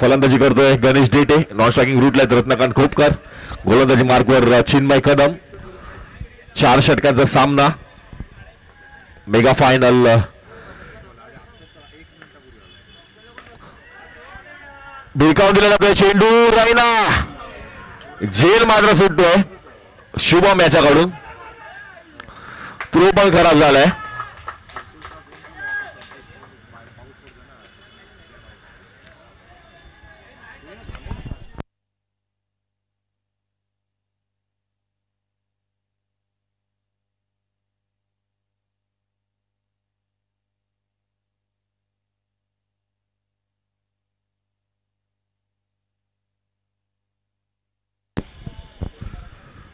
फलंदाजी करतोय Ganesh Dete. Non striking रूटला रत्नकांत खोपकर. गोलंदाजी मार्कवर चिन्मय कदम. 4 षटकांचा सामना मेगा फायनल. भिरकावून दिला जातोय चेंडू. रायना झेल मात्र सुटतोय शुभम याच्याकडून. थ्रो पण खराब झालाय.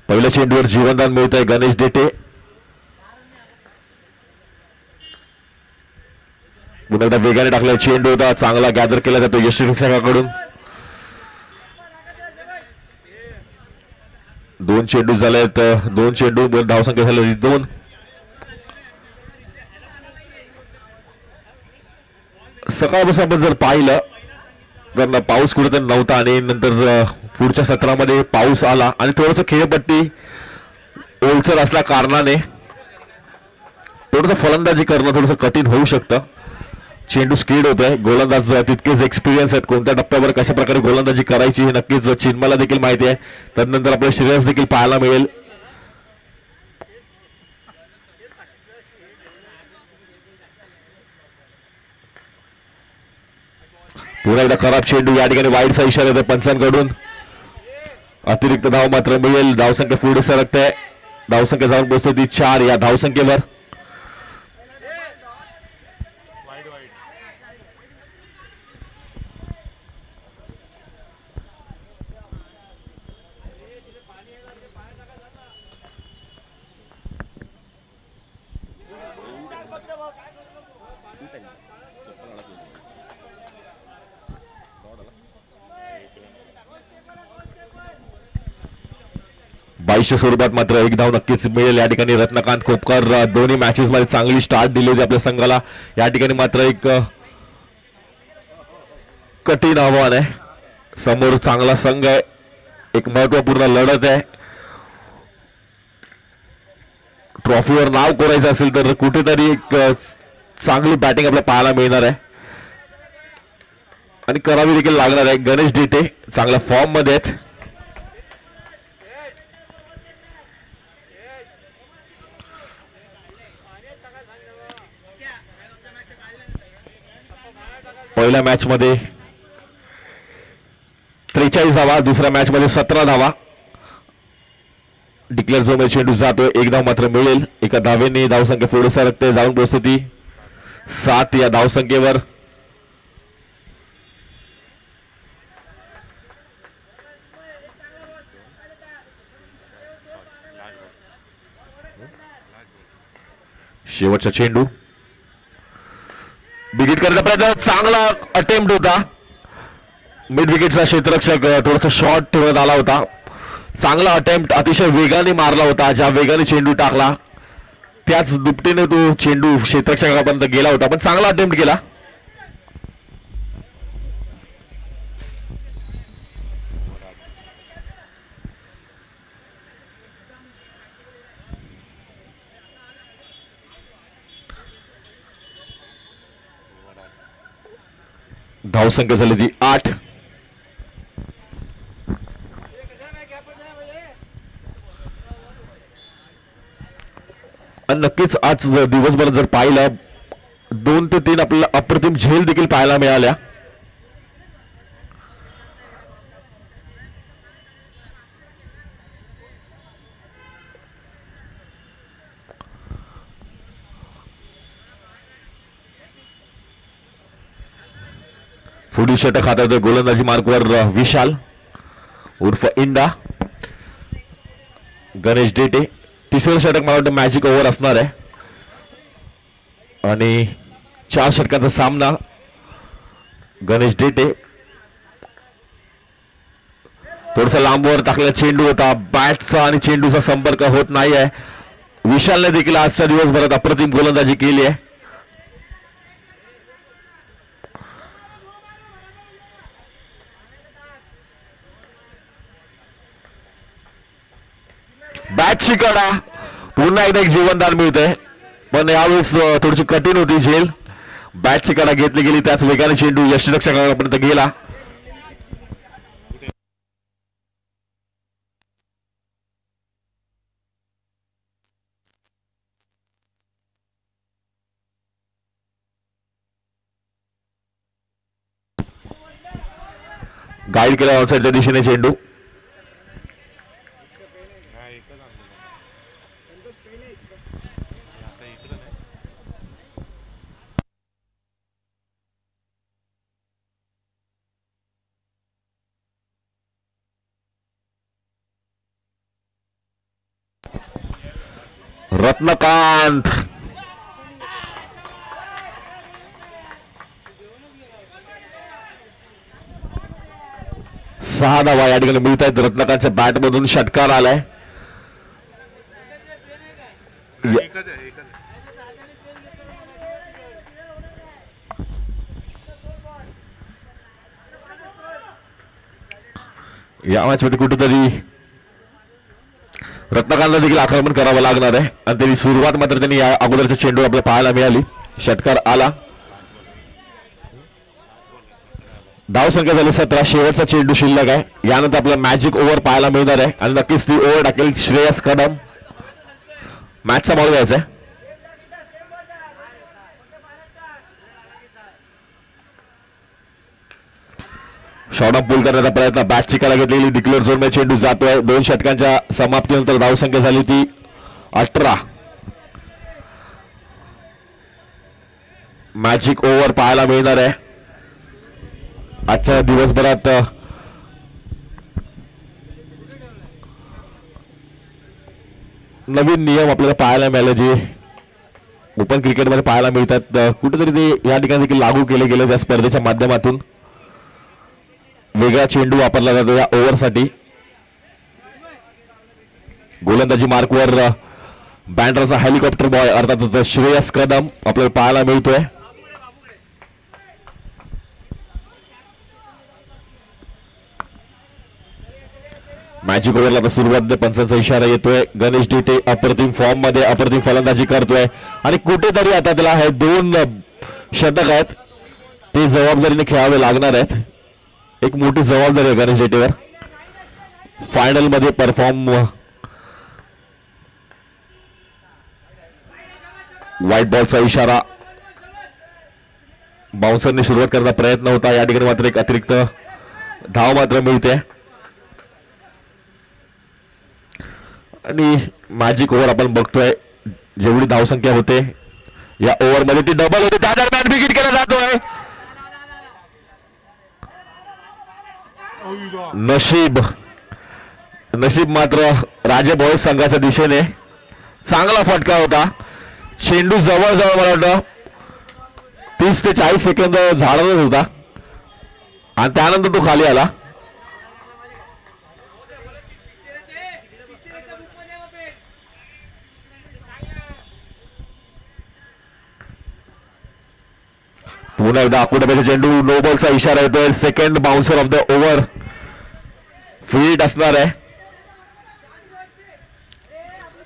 पहिल्या चेंडूवर जीवनदान मिळत आहे गणेश डेटे. पुन्हा एकदा वेगाने टाकला चेंडू होता. चांगला गॅदर केला जातो यशवीक्षकाकडून. 2 चेंडू झालेत. 2 चेंडू धावसंख्या झाली 2. सकाळपासून आपण जर पाहिलं तर पाऊस कुठेतरी नव्हता आणि नंतर पुढच्या सत्रामध्ये पाऊस आला आणि थोडंसं खेळपट्टी ओलसर असल्या कारणाने थोडंसं फलंदाजी करणं थोडंसं कठीण होऊ शकतं. चेंडू स्पीड होतोय. गोलंदाज तितकेच एक्सपिरियन्स आहेत. कोणत्या टप्प्यावर कशा प्रकारे गोलंदाजी करायची हे नक्कीच चिन्मयला देखील माहिती आहे. त्यानंतर आपल्याला श्रेयस देखील पाहायला मिळेल. पुन्हा एकदा खराब चेंडू. या ठिकाणी वाईडचा इशारा येतो पंचांकडून. अतिरिक्त धाव मात्र मिळेल. धावसंख्या पुढे सरकते. धावसंख्या जाऊन पोहोचते ती 4 या धावसंख्येवर. बाईसच्या स्वरूपात मात्र 1 धाव नक्कीच मिळेल. या ठिकाणी रत्नकांत खोपकर दोन्ही मॅचेस मध्ये चांगली स्टार्ट दिली होती आपल्या संघाला. या ठिकाणी मात्र एक कठीण आव्हान आहे. समोर चांगला संघ आहे. एक महत्वपूर्ण लढत आहे. ट्रॉफीवर नाव कोरायचं असेल तर कुठेतरी एक चांगली बॅटिंग आपल्याला पाहायला मिळणार आहे आणि करावी देखील लागणार आहे. गणेश डेटे चांगल्या फॉर्म मध्ये आहेत. पहिल्या मॅच मध्ये 43 धावा. दुसऱ्या मॅच मध्ये 17 धावा. डिक्लेअर झोन चेंडू जातोय. 1 धाव मात्र मिळेल. एका धावेने धावसंख्या पुढे सरकते. जाऊन पोहोचते ती 7 या धावसंख्येवर. शेवटचा चेंडू. विकेट करण्याचा प्रयत्न. चांगला अटेम्प्ट होता. मिड विकेटचा क्षेत्ररक्षक थोडासा शॉर्ट ठेवण्यात आला होता. चांगला अटेम्प्ट. अतिशय वेगाने मारला होता. ज्या वेगाने चेंडू टाकला त्याच दुपटीने तो चेंडू क्षेत्ररक्षकापर्यंत गेला होता. पण चांगला अटेम्प्ट केला. धावसंख्या झाली ती 8. नक्कीच आज दिवसभर जर पाहिलं 2 ते 3 आपल्याला अप्रतिम झेल देखील पाहायला मिळाल्या. पुढील षटक हातात गोलंदाजी मार्कवर विशाल उर्फ इंडा. गणेश डेटे. तिसरं षटक मला वाटतं मॅजिक ओव्हर असणार आहे आणि 4 षटकांचा सामना. गणेश डेटे थोडासा लांबवर टाकलेला चेंडू होता. बॅटचा आणि चेंडूचा संपर्क होत नाही आहे. विशालने देखील आजच्या दिवसभरात अप्रतिम गोलंदाजी केली आहे. बॅटची कडा पुन्हा एकदा एक जीवनदान मिळतंय, पण यावेळेस थोडीशी कठीण होती झेल. बॅटची कडा घेतली गेली, त्याच वेगाने चेंडू यष्टीरक्षकापर्यंत गेला. गाईड केला ऑनसाईडच्या दिशेने चेंडू. रत्नकांत सहा धावा या ठिकाणी मिळत आहेत. रत्नकांतच्या बॅट मधून षटकार आलाय. या मॅच मध्ये कुठेतरी रत्नकांतला देखील आक्रमण करावं लागणार आहे आणि त्याची सुरुवात मात्र त्यांनी या अगोदरच्या चेंडू आपल्याला पाहायला मिळाली. षटकार आला. धावसंख्या झाली 17. शेवटचा चेंडू शिल्लक आहे. यानंतर आपल्याला मॅजिक ओव्हर पाहायला मिळणार आहे आणि नक्कीच ती ओव्हर टाकेल श्रेयस कदम. मॅचचा बॉल घ्यायचा आहे. शॉर्ट ऑफ पूल करण्याचा प्रयत्न. बॅटची कडा घेतलेली डिक्लेअर झोन मध्ये चेंडू जातोय. 2 षटकांच्या समाप्तीनंतर धावसंख्या झाली ती 18. मॅजिक ओव्हर पाहायला मिळणार आहे आजच्या दिवसभरात. नवीन नियम आपल्याला पाहायला मिळाले जे ओपन क्रिकेटमध्ये पाहायला मिळतात. कुठेतरी ते या ठिकाणी देखील लागू केले गेले त्या स्पर्धेच्या माध्यमातून. वेगळा चेंडू वापरला जातो या ओव्हरसाठी. गोलंदाजी मार्कवर बँड्राचा हेलिकॉप्टर बॉय अर्थात श्रेयस कदम आपल्याला पाहायला मिळतोय. मॅजिक ओव्हरला तर सुरुवात पंचांचा इशारा येतोय. गणेश डेटे अप्रतिम फॉर्म मध्ये अप्रतिम फलंदाजी करतोय आणि कुठेतरी आता त्याला हे 2 षटक आहेत ते जबाबदारीने खेळावे लागणार आहेत. एक मोठी जबाबदारी आहे गणेश डेटेवर. फायनल मध्ये परफॉर्म. व्हाईट बॉलचा इशारा. बाउन्सरने सुरुवात करण्याचा प्रयत्न होता. या ठिकाणी मात्र एक अतिरिक्त धाव मात्र मिळते आणि मॅजिक ओव्हर आपण बघतोय. जेवढी धावसंख्या होते या ओव्हर मध्ये ती डबल होते. त्या दरम्यान विकेट केला जातोय. नशीब मात्र राजे बॉयज संघाच्या दिशेने. चांगला फटका होता. चेंडू जवळजवळ मला वाटतं 30 ते 40 सेकंद झाडतच होता आणि त्यानंतर तो खाली आला. पुन्हा एकदा आकुटाचा चेंडू. नो बॉलचा इशारा येतोय. Second bouncer of the over field असणार आहे.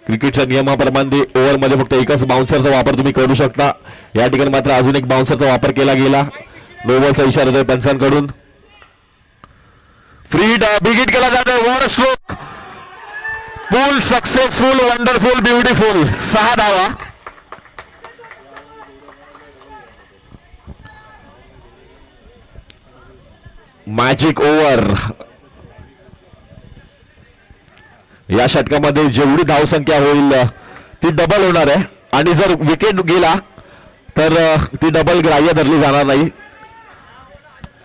क्रिकेटच्या नियमाप्रमाणे ओव्हर मध्ये फक्त एकच बाउन्सरचा वापर तुम्ही करू शकता. या ठिकाणी मात्र अजून एक बाउन्सरचा वापर केला गेला. नो बॉलचा इशारा येतोय पंचांकडून. फ्री बिगिट केला जातोय. वर स्ट्रोक. पूल सक्सेसफुल. वंडरफुल. ब्युटिफुल. 6 धावा. Magic over. या षटकामध्ये जेवढी धावसंख्या होईल ती डबल होणार आहे आणि जर विकेट गेला तर ती डबल ग्राह्य धरली जाणार नाही.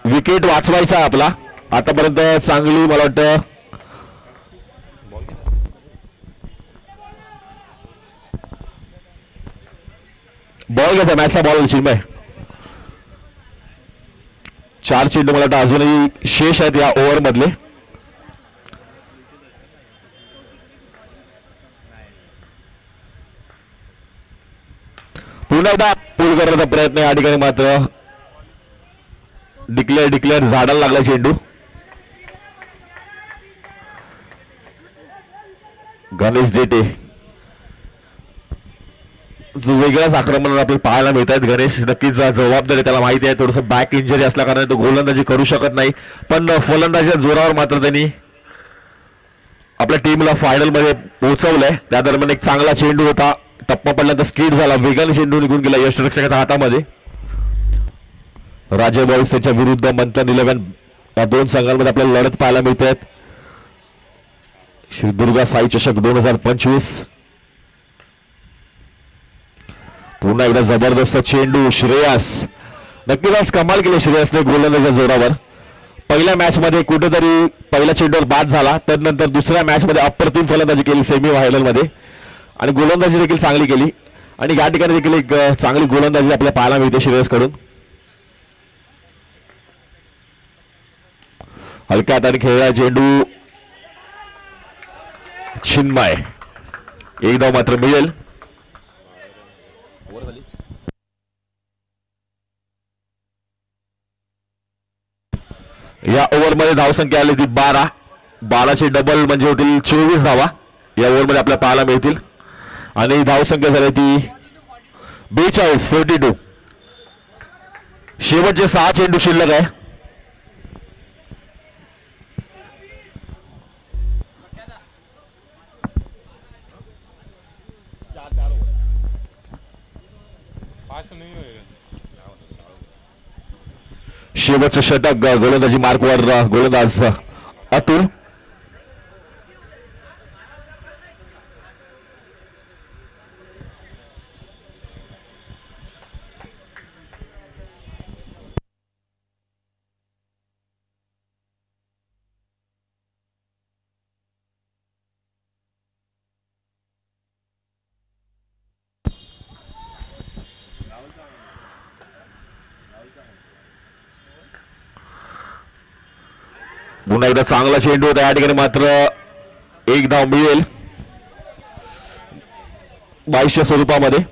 विकेट वाचवायचा आपला. आतापर्यंत चांगली मला वाटतं बॉल घ्यायचा. मॅचचा बॉल चिन्मय. 4 चेंडू मला वाटतं अजूनही शेष आहेत या ओव्हर मधले. पुन्हा एकदा पूल करण्याचा प्रयत्न. या ठिकाणी मात्र डिक्लेअर झाडाला लागला चेंडू. गणेश डेटे जो वेगळाच आक्रमण आपल्याला पाहायला मिळत आहेत. गणेश नक्कीच जबाबदार आहे, त्याला माहिती आहे थोडंसं बॅक इंजरी असल्या कारणाने तो गोलंदाजी करू शकत नाही, पण फलंदाजीच्या जोरावर मात्र त्यांनी आपल्या टीमला फायनल मध्ये पोहोचवलंय. त्या दरम्यान एक चांगला चेंडू होता, टप्पा पडल्यानंतर स्किड झाला, वेगाने चेंडू निघून गेला यष्टिरक्षकाच्या हातामध्ये. राजे बॉईज त्याच्या विरुद्ध मंथन 11 या दोन संघांमध्ये आपल्याला लढत पाहायला मिळते. श्री दुर्गा साई चषक 2025. पुन्हा एकदा जबरदस्त चेंडू. श्रेयस नक्कीच आज कमाल केली श्रेयसने गोलंदाजीच्या जोरावर. पहिल्या मॅच मध्ये कुठेतरी पहिल्या चेंडूवर बाद झाला, त्यानंतर दुसऱ्या मॅच मध्ये अप्रतिम फलंदाजी केली सेमी फायनल मध्ये आणि गोलंदाजी देखील चांगली केली आणि या ठिकाणी देखील एक चांगली गोलंदाजी आपल्याला पाहायला मिळते श्रेयस कडून. हलक्या हाताने खेळला चेंडू. चिन्मय एक धाव मात्र मिळेल. या ओव्हरमध्ये धावसंख्या आली ती 12. 12चे डबल म्हणजे होतील 24 धावा या ओव्हरमध्ये आपल्याला पाहायला मिळतील आणि धावसंख्या झाली ती 42 42. शेवटचे 6 चेंडू शिल्लक आहे. शेवटचं षटक गोलंदाजी मार्कवर गोलंदाज अतुल. पुन्हा एकदा चांगला चेंडू होता या ठिकाणी मात्र एक धाव मिळेल 22च्या स्वरूपामध्ये.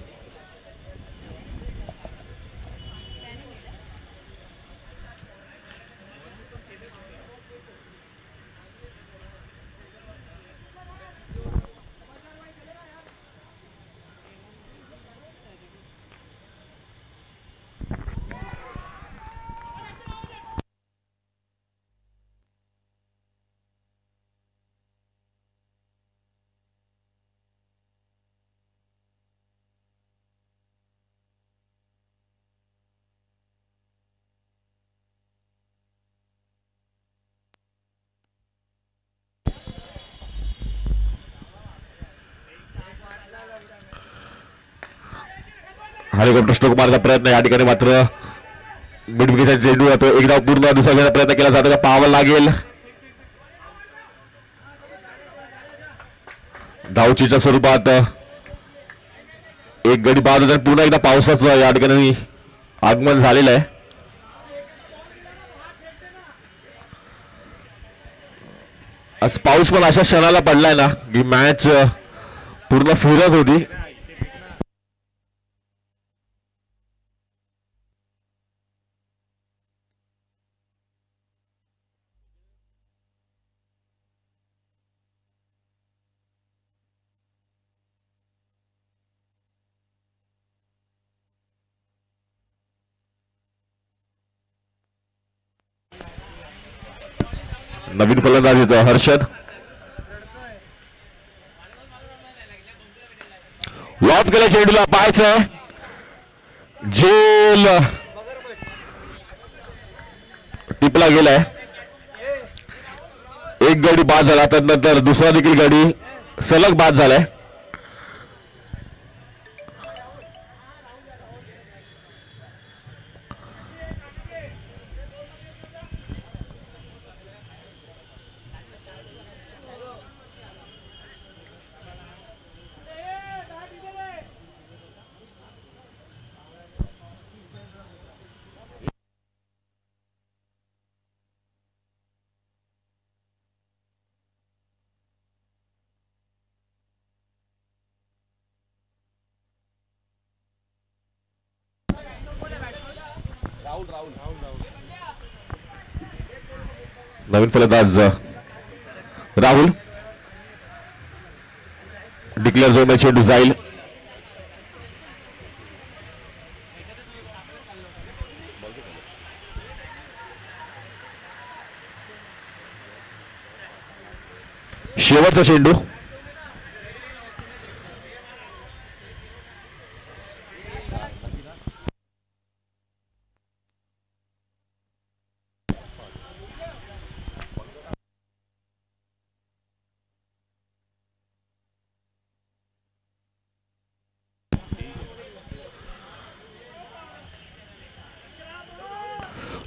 हेलिकॉप्टर स्ट्रोक मारण्याचा प्रयत्न या ठिकाणी मात्र मिडविकेटचा चेंडू जातो. एक धाव पूर्ण दुसरा घेण्याचा प्रयत्न केला जातो का पाहावा लागेल. धावचीच्या स्वरूपात एक गडी बाद होता. पुन्हा एकदा पावसाचं या ठिकाणी आगमन झालेलं आहे. आज पाऊस पण अशा क्षणाला पडलाय ना की मॅच पूर्ण फिरत होती. नवीन फलंदाज येतो हर्षद. लॉफ केला चेंडूला पाहायचं जेल टिपला गेलाय. एक गडी बाद झाला त्यानंतर दुसरा देखील गडी सलग बाद झालाय. नवीन फलंदाज राहुल. डिक्लेअर झोन चेंडू जाईल. शेवटचा चेंडू.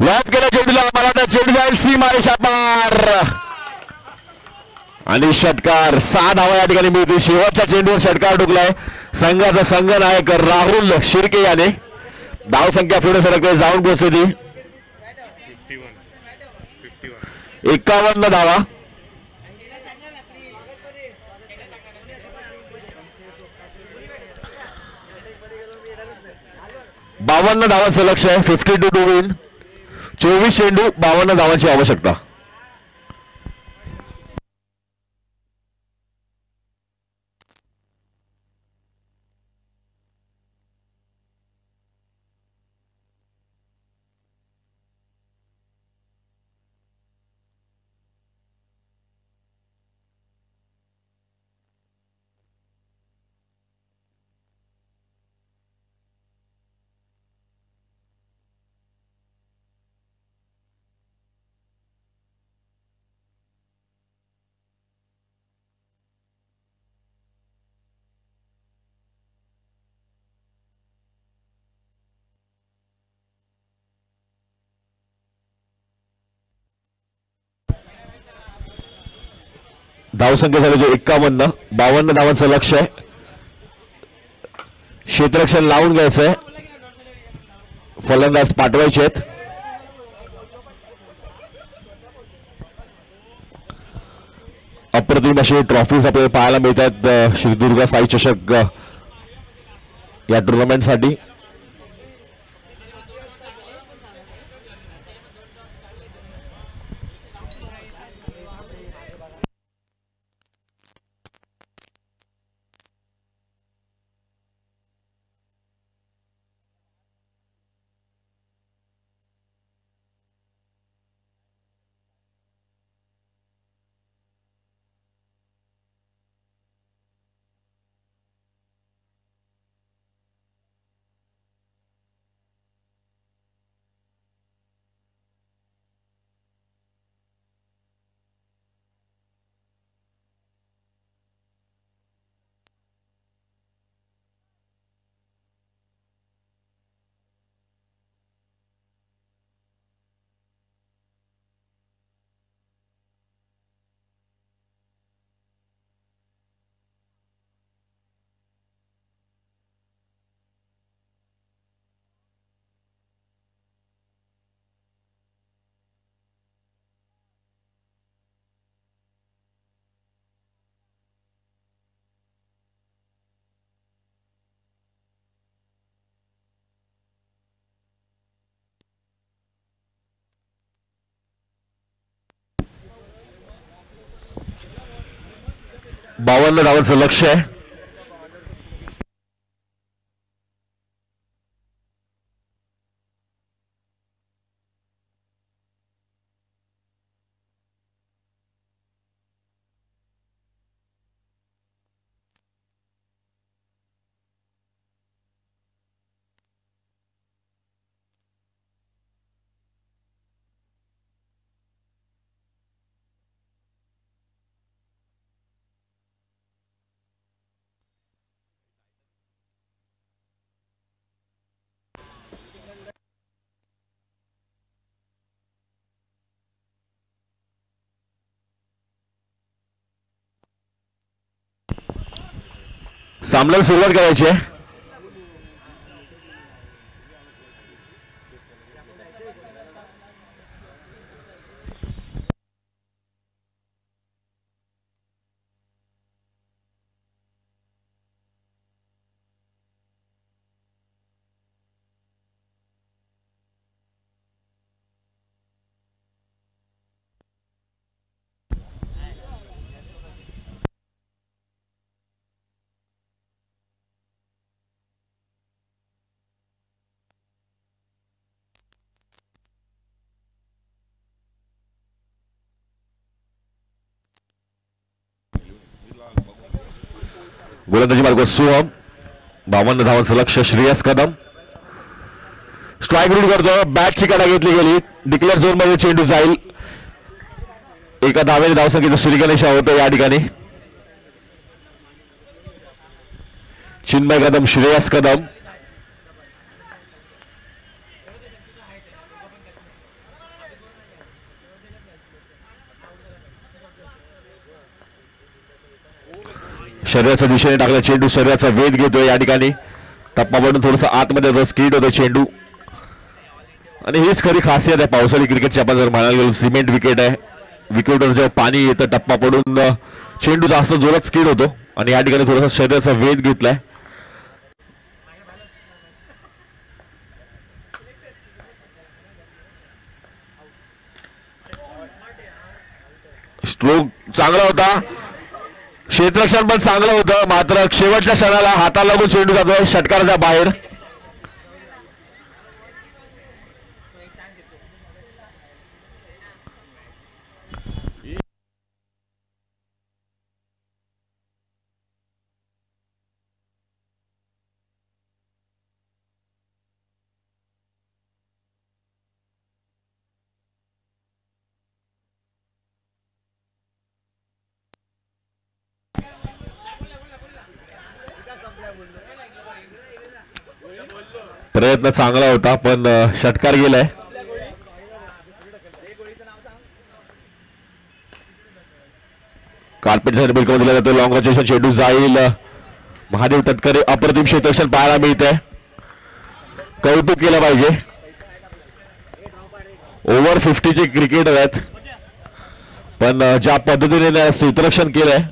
लॉब केला चेंडूला. मला चेंडू जाईल सीमा रेषापार आणि षटकार. 6 धावा या ठिकाणी मिळतील. शेवटच्या चेंडूवर षटकार डुकलाय संघाचा संघनायक राहुल शिर्के याने. धाव संख्या पुढे सरकते जाऊन पोहोचते ती 51 धावा. बावन्न धावांचं लक्ष आहे. 52 टू विन. 24 चेंडू 52 धावांची आवश्यकता. धावसंख्या झाली जो 51. 52 धावांचं लक्ष आहे. क्षेत्ररक्षण लावून घ्यायचंय. फलंदाज पाठवायचे आहेत. अप्रतिम अशी ट्रॉफीज आपल्याला पाहायला मिळतात श्रीदुर्ग साई चषक या टुर्नामेंटसाठी. बावन्न धावांचं लक्ष आहे. सामन्याला सुरुवात करायची आहे. गोलंदाजी मार्ग सोहम 52 धावांचं लक्ष. श्रेयस कदम स्ट्राईक रूट करतो. बॅटची कडा घेतली गेली. डिक्लेअर झोन मध्ये चेंडू जाईल. एका धावेने धावसंख्येचं श्रीगणेशा होतं या ठिकाणी. चिन्मय कदम श्रेयस कदम शरीराच्या दिशेने टाकला चेंडू. शरीराचा वेध घेतोय या ठिकाणी. टप्पा पडून थोडंसं आतमध्ये स्पीड होतो चेंडू. आणि हीच खरी खासियत आहे पावसाळी क्रिकेटची. आपण जर म्हणायला गेलो सिमेंट विकेट आहे. विकेटवर जेव्हा पाणी येतं टप्पा पडून चेंडू जास्त जोरात स्पीड होतो. आणि या ठिकाणी थोडासा शरीराचा वेध घेतलाय. स्ट्रोक चांगला होता. क्षेत्ररक्षण पण चांगलं होतं. मात्र शेवटच्या क्षणाला हाताला लागून चेंडू जातोय षटकाराच्या बाहेर. प्रयत्न चांगला होता पण षटकार गेलाय. कार्पेटच्या बिलकुल दिला जातो. लॉंग ऑन चेंडू जाईल. महादेव तटकरे अप्रतिम क्षेत्ररक्षण पाहायला मिळतंय. कौतुक केलं पाहिजे. ओव्हर 50 चे क्रिकेटर आहेत पण ज्या पद्धतीने क्षेत्ररक्षण केलंय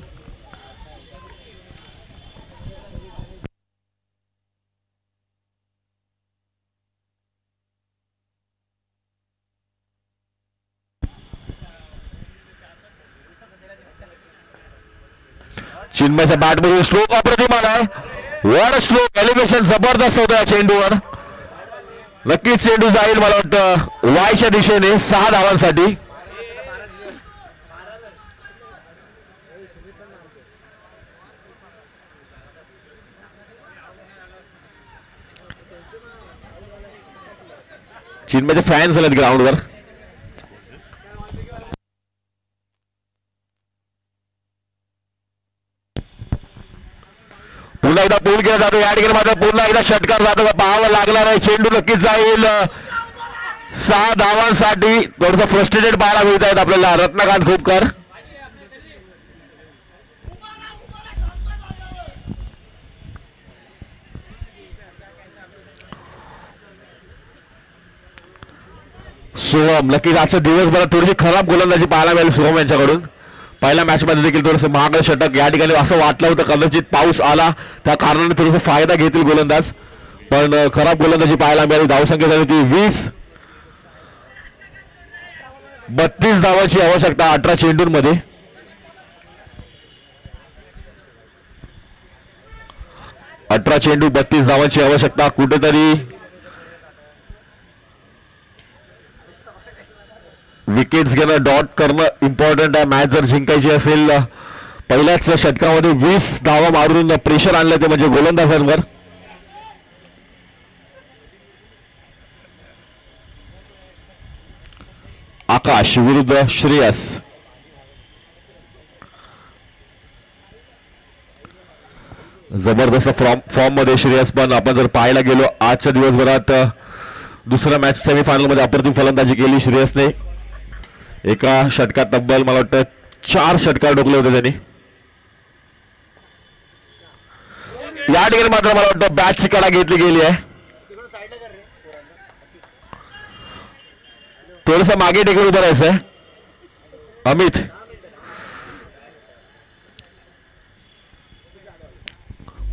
चिन्मयच्या बॅट मध्ये स्ट्रोक अप्रतिम आलाय. वर स्ट्रोक एलिव्हेशन जबरदस्त होतं या चेंडूवर. नक्कीच चेंडू जाईल मला वाटतं वायच्या दिशेने 6 धावांसाठी. चिन्मयचे फॅन्स आलेत ग्राउंडवर. पुन्हा एकदा पूल केला जातो या ठिकाणी. मात्र पुन्हा एकदा षटकार जातो पाहावं लागणार आहे. चेंडू नक्कीच जाईल 6 धावांसाठी. थोडंसं फ्रस्ट्रेटेड पाहायला मिळत आहेत आपल्याला रत्नाकांत खोपकर. सोहम नक्कीच आजच्या दिवसभरात थोडीशी खराब गोलंदाजी पाहायला मिळेल सोहम यांच्याकडून. पहिल्या मॅच मध्ये देखील थोडंसं महागडं षटक या ठिकाणी असं वाटलं होतं कदाचित पाऊस आला त्या कारणाने थोडासा फायदा घेतील गोलंदाज पण खराब गोलंदाजी पाहायला मिळाली. धावसंख्या झाली ती 20. 32 धावांची आवश्यकता 18 चेंडूंमध्ये. अठरा चेंडू 32 धावांची आवश्यकता. कुठेतरी विकेट्स घेणं डॉट करणं इम्पॉर्टंट आहे. मॅच जर जिंकायची असेल पहिल्याच षटकामध्ये 20 धावा मारून प्रेशर आणलं ते म्हणजे गोलंदाजांवर. आकाश विरुद्ध श्रेयस. जबरदस्त फॉर्म मध्ये श्रेयस पण आपण जर पाहायला गेलो आजच्या दिवसभरात दुसऱ्या मॅच सेमीफायनल मध्ये अप्रतिम फलंदाजी केली श्रेयसने. एका षटकात तब्बल मला वाटतं 4 षटकार डोकले होते त्यांनी. या ठिकाणी मात्र मला वाटतं बॅटची कडा घेतली गेली आहे. थोडस मागे टेकून उभं राहायचंय. अमित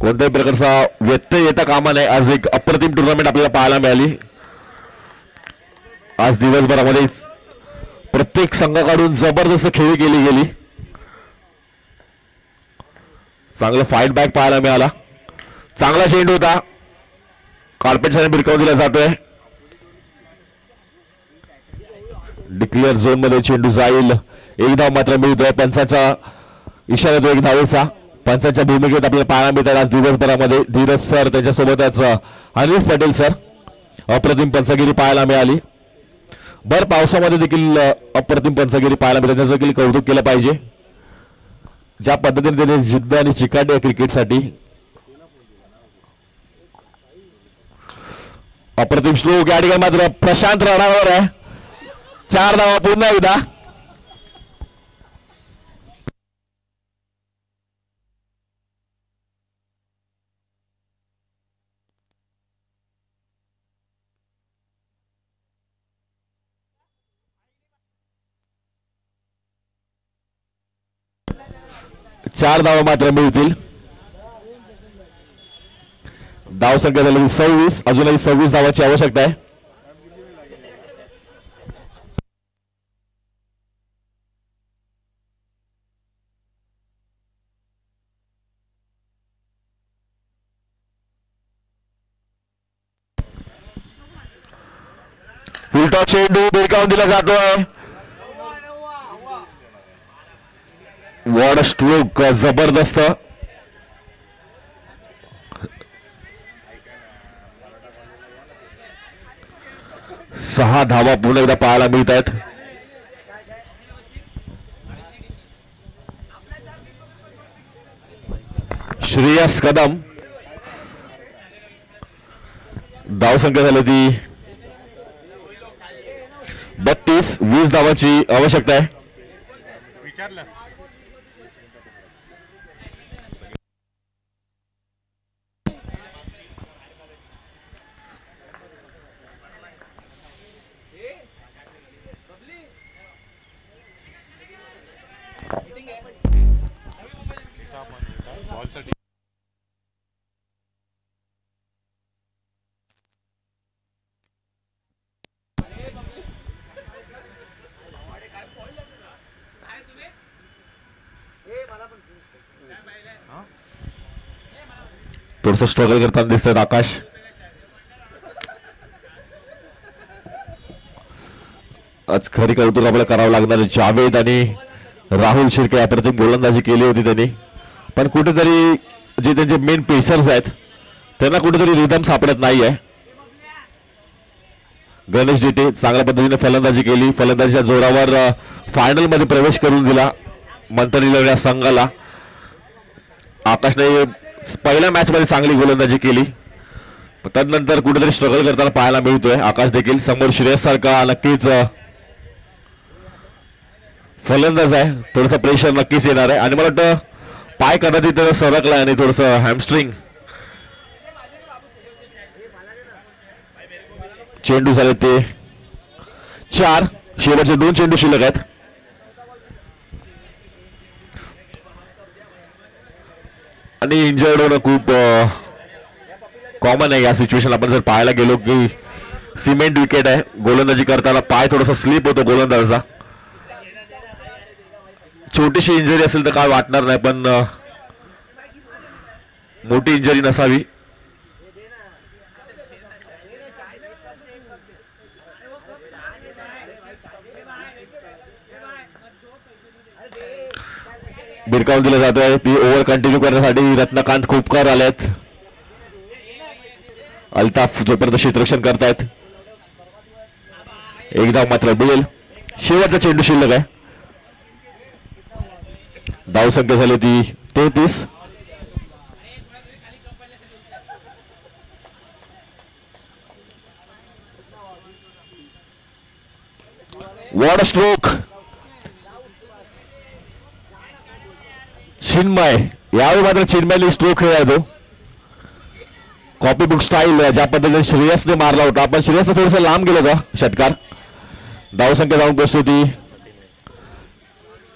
कोणत्याही प्रकारचा व्यत्यय येता कामा नये. आज एक अप्रतिम टुर्नामेंट आपल्याला पाहायला मिळाली. आज दिवसभरामध्ये प्रत्येक संघाकडून जबरदस्त खेळी केली गेली. चांगलं फाईट बॅक पाहायला मिळाला. चांगला चेंडू होता. कार्पेटने भिरकावून दिला जातोय. डिक्लेअर झोन मध्ये चेंडू जाईल. एक धाव मात्र मिळतोय. पंचाचा इशारा तो एक धावेचा. पंचांच्या भूमिकेत आपल्याला पाहायला मिळतात आज दिवसभरामध्ये धीरज सर त्यांच्यासोबतच हनीफ पटेल सर अप्रतिम पंचगिरी पाहायला मिळाली. भर पावसामध्ये देखील अप्रतिम पंचगिरी पाहायला मिळतात त्याचं देखील कौतुक केलं पाहिजे. ज्या पद्धतीने त्याने जिद्द आणि चिकाटी आहे क्रिकेटसाठी. अप्रतिम श्लोक या ठिकाणी मात्र प्रशांत राणावर आहे. 4 धावा पुन्हा एकदा. चार धावा मात्र मिळतील. धाव संख्या झाली 26. अजूनही 26 धावाची आवश्यकता आहे. उलटा चेंडू बेकावून दिला जातोय. वॉड स्ट्रोक जबरदस्त. 6 धावा पुन्हा एकदा पाहायला मिळत आहेत. श्रेयस कदम धाव संख्या झाली ती 32. 20 धावाची आवश्यकता आहे. थोडस स्ट्रगल करताना दिसतात आकाश. आज खरी कौतुक आपल्याला करावं लागणार. जावेद आणि राहुल शिर्के अप्रतिम गोलंदाजी केली होती त्यांनी. पण कुठेतरी जे त्यांचे मेन पेसर्स आहेत त्यांना कुठेतरी रिदम सापडत नाहीये. गणेश डिटे चांगल्या पद्धतीने फलंदाजी केली. फलंदाजीच्या जोरावर फायनल मध्ये प्रवेश करून दिला मंथनीला या संघाला. आकाशने पहिल्या मॅच मध्ये चांगली गोलंदाजी केली. त्यानंतर कुठेतरी स्ट्रगल करताना पाहायला मिळतोय आकाश देखील. समोर श्रेयस सारखा नक्कीच फलंदाज आहे. थोडंसं प्रेशर नक्कीच येणार आहे. आणि मला वाटतं पाय कदाचित सरकलाय आणि थोडस हॅमस्ट्रिंग. चेंडू झाले ते 4. शेवटचे 2 चेंडू शिल्लक आहेत. आणि इंजर्ड होणं खूप कॉमन आहे या सिच्युएशन. आपण जर पाहायला गेलो की सिमेंट विकेट आहे. गोलंदाजी करताना पाय थोडासा स्लिप होतो गोलंदाजाचा. छोटीशी इंजरी असेल तर काय वाटणार नाही पण मोठी इंजरी नसावी. बिरकावून दिला जातोय. ती ओव्हर कंटिन्यू करण्यासाठी रत्नकांत खोपकर आलेत. अल्ताफ जोपर्यंत क्षेत्ररक्षण करतायत. एकदा मात्र बुडेल. शेवटचा चेंडू शिल्लक आहे. धाव संख्या झाली ती 33. What stroke. चिन्मय यावेळी मात्र चिन्मयने स्ट्रोक खेळला तो. कॉपी बुक स्टाईल ज्या पद्धतीने श्रेयसने मारला होता. पण श्रेयसने थोडस लांब गेलं होता षटकार. धाव संख्या जाऊन पोहोचली होती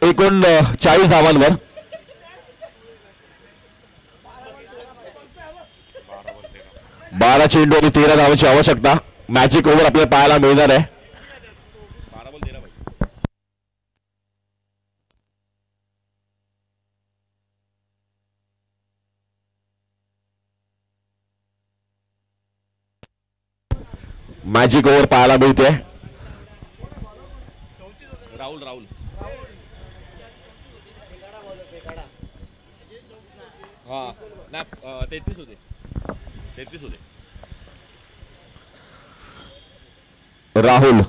39 धावांवर. बारा चेंडू आणि 13 धावांची आवश्यकता. मॅजिक ओव्हर आपल्याला पाहायला मिळणार आहे. मॅजिक ओव्हर पाहायला मिळते. राहुल हा नाही 33 होते 33 होते. राहुल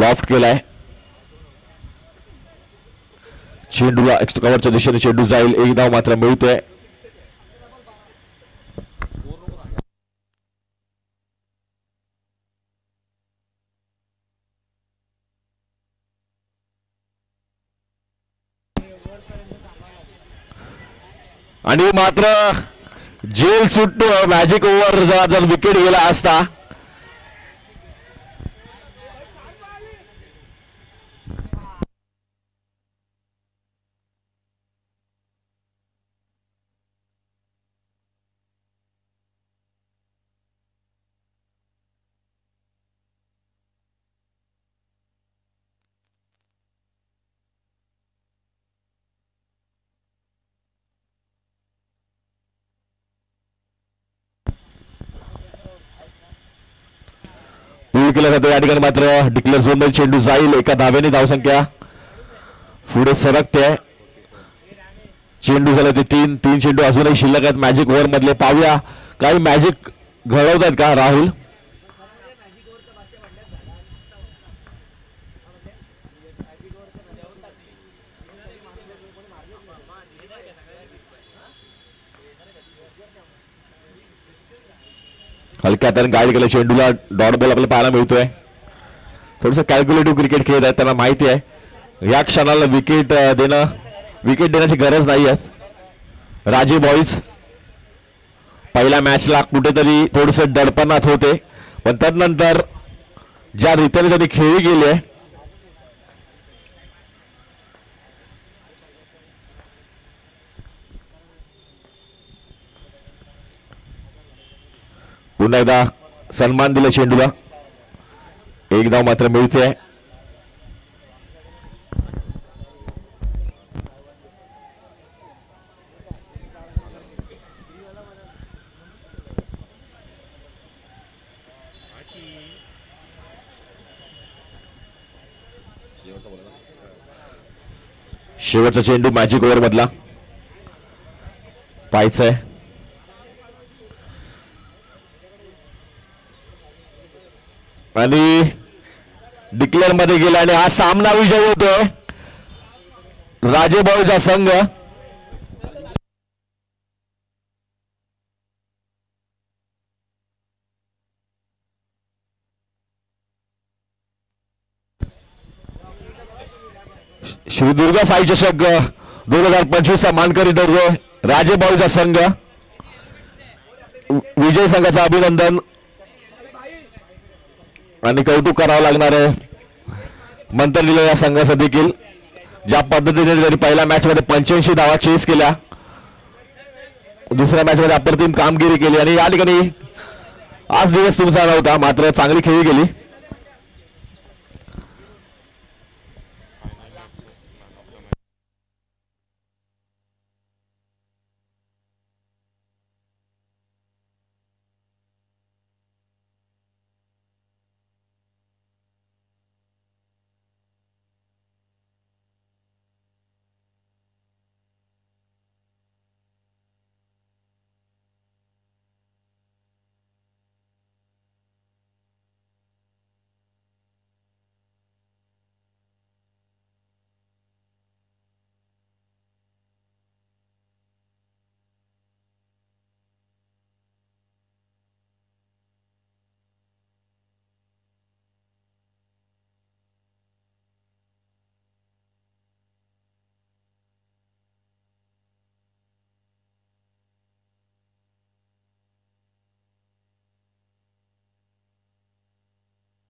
लॉफ्ट केलाय. चेंडूला एक्स्ट्रा कव्हरच्या दिशेने चेंडू जाईल. एक धाव मात्र मिळतोय. आणि मात्र जेल सुटतो. मॅजिक ओव्हर जर विकेट गेला असता केला जातो. या ठिकाणी मात्र डिक्लेअर झोन मध्ये चेंडू जाईल. एका धावेने धावसंख्या पुढे सरकते. चेंडू झाले ते 3 चेंडू अजूनही शिल्लक आहेत मॅजिक ओव्हर मधले. पाहूया काही मॅजिक घडवतात का राहुल. हलक्या हाताने गाईड केलं चेंडूला. डॉट बॉल आपल्याला पाहायला मिळतोय. थोडस कॅल्क्युलेटिव्ह क्रिकेट खेळत आहे. त्यांना माहिती आहे या क्षणाला विकेट देण्याची गरज नाही आहे. राजे बॉईज पहिल्या मॅचला कुठेतरी थोडस दडपणात होते पण त्यानंतर ज्या रीतीने त्यांनी खेळी गेली आहे पुन्हा एकदा सन्मान दिला चेंडूला. एक धाव मात्र मिळते. शेवटचा चेंडू मॅजिक ओव्हर मधला पाहायचा आहे. आणि डिक्लेअर मध्ये गेला आणि हा सामना विजय होतोय राजेभाऊचा संघ. श्री दुर्गा साई चषक 2025 मानकरी ठरतोय राजेभाऊचा संघ. विजय संघाचं अभिनंदन आणि कौतुक करावं लागणार आहे मंतरलीला या संघाचं देखील. ज्या पद्धतीने त्यांनी पहिल्या मॅच मध्ये 85 धावा चेस केल्या. दुसऱ्या मॅच मध्ये अप्रतिम कामगिरी केली आणि या ठिकाणी आज दिवस तुमचा नव्हता मात्र चांगली खेळी गेली.